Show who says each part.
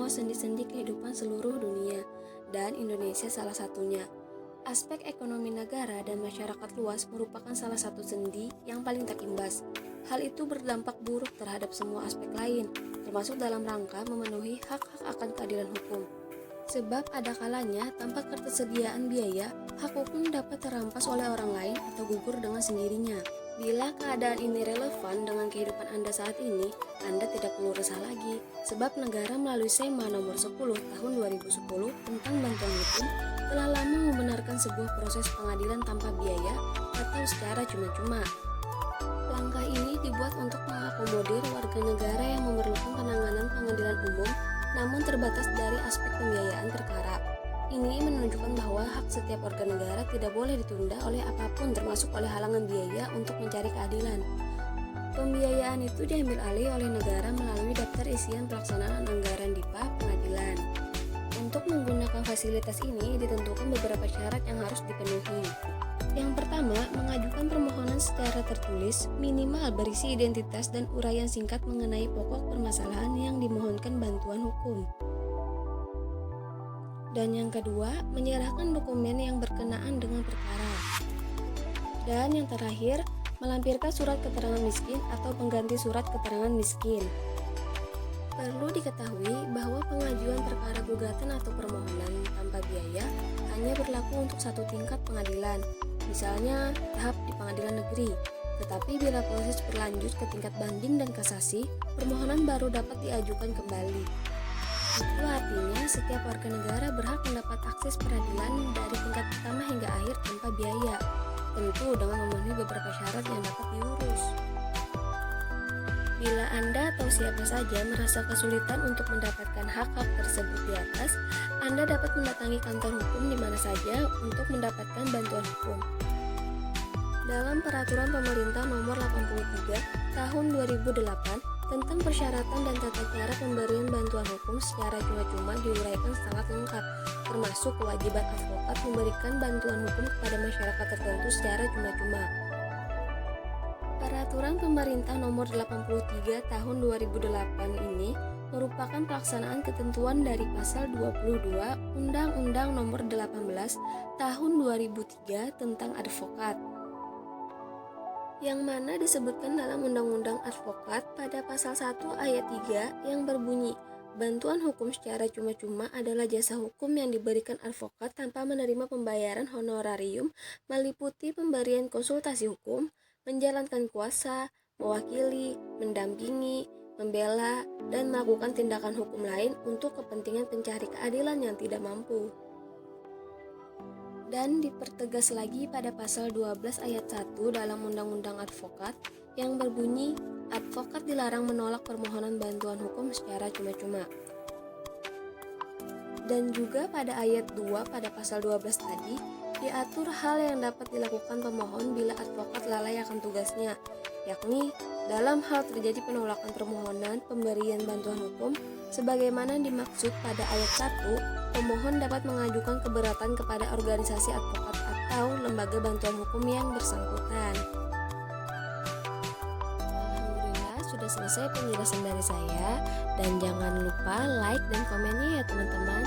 Speaker 1: semua sendi-sendi kehidupan seluruh dunia, dan Indonesia salah satunya. Aspek ekonomi negara dan masyarakat luas merupakan salah satu sendi yang paling tak imbas. Hal itu berdampak buruk terhadap semua aspek lain, termasuk dalam rangka memenuhi hak-hak akan keadilan hukum. Sebab ada kalanya tanpa ketersediaan biaya, hak hukum dapat terampas oleh orang lain atau gugur dengan sendirinya. Bila keadaan ini relevan dengan kehidupan Anda saat ini, Anda tidak perlu resah lagi, sebab negara melalui SEMA nomor 10 tahun 2010 tentang bantuan hukum telah lama membenarkan sebuah proses pengadilan tanpa biaya atau secara cuma-cuma. Langkah ini dibuat untuk mengakomodir warga negara yang memerlukan penanganan pengadilan umum namun terbatas dari aspek pembiayaan perkara. Ini menunjukkan bahwa hak setiap warga negara tidak boleh ditunda oleh apapun termasuk oleh halangan biaya untuk mencari keadilan. Pembiayaan itu diambil alih oleh negara melalui daftar isian pelaksanaan anggaran DIPA pengadilan. Untuk menggunakan fasilitas ini ditentukan beberapa syarat yang harus dipenuhi. Yang pertama, mengajukan permohonan secara tertulis, minimal berisi identitas dan uraian singkat mengenai pokok permasalahan yang dimohonkan bantuan hukum. Dan yang kedua, menyerahkan dokumen yang berkenaan dengan perkara. Dan yang terakhir, melampirkan surat keterangan miskin atau pengganti surat keterangan miskin. Perlu diketahui bahwa pengajuan perkara gugatan atau permohonan tanpa biaya hanya berlaku untuk satu tingkat pengadilan, misalnya tahap di pengadilan negeri. Tetapi bila proses berlanjut ke tingkat banding dan kasasi, permohonan baru dapat diajukan kembali. Itu artinya setiap warga negara berhak mendapat akses peradilan dari tingkat pertama hingga akhir tanpa biaya, tentu dengan memenuhi beberapa syarat yang dapat diurus. Bila Anda atau siapa saja merasa kesulitan untuk mendapatkan hak-hak tersebut di atas, Anda dapat mendatangi kantor hukum di mana saja untuk mendapatkan bantuan hukum. Dalam Peraturan Pemerintah Nomor 83 Tahun 2008 tentang persyaratan dan tata cara pemberian bantuan hukum secara cuma-cuma diuraikan sangat lengkap, termasuk kewajiban advokat memberikan bantuan hukum kepada masyarakat tertentu secara cuma-cuma. Peraturan Pemerintah Nomor 83 Tahun 2008 ini merupakan pelaksanaan ketentuan dari Pasal 22 Undang-Undang Nomor 18 Tahun 2003 tentang advokat, yang mana disebutkan dalam Undang-Undang Advokat pada Pasal 1 Ayat 3 yang berbunyi, bantuan hukum secara cuma-cuma adalah jasa hukum yang diberikan advokat tanpa menerima pembayaran honorarium, meliputi pemberian konsultasi hukum, menjalankan kuasa, mewakili, mendampingi, membela, dan melakukan tindakan hukum lain untuk kepentingan pencari keadilan yang tidak mampu. Dan dipertegas lagi pada pasal 12 ayat 1 dalam Undang-Undang Advokat yang berbunyi, advokat dilarang menolak permohonan bantuan hukum secara cuma-cuma. Dan juga pada ayat 2 pada pasal 12 tadi, diatur hal yang dapat dilakukan pemohon bila advokat lalai akan tugasnya, yakni dalam hal terjadi penolakan permohonan pemberian bantuan hukum, sebagaimana dimaksud pada ayat 1, pemohon dapat mengajukan keberatan kepada organisasi advokat atau lembaga bantuan hukum yang bersangkutan. Alhamdulillah sudah selesai penjelasan dari saya, dan jangan lupa like dan komennya ya teman-teman.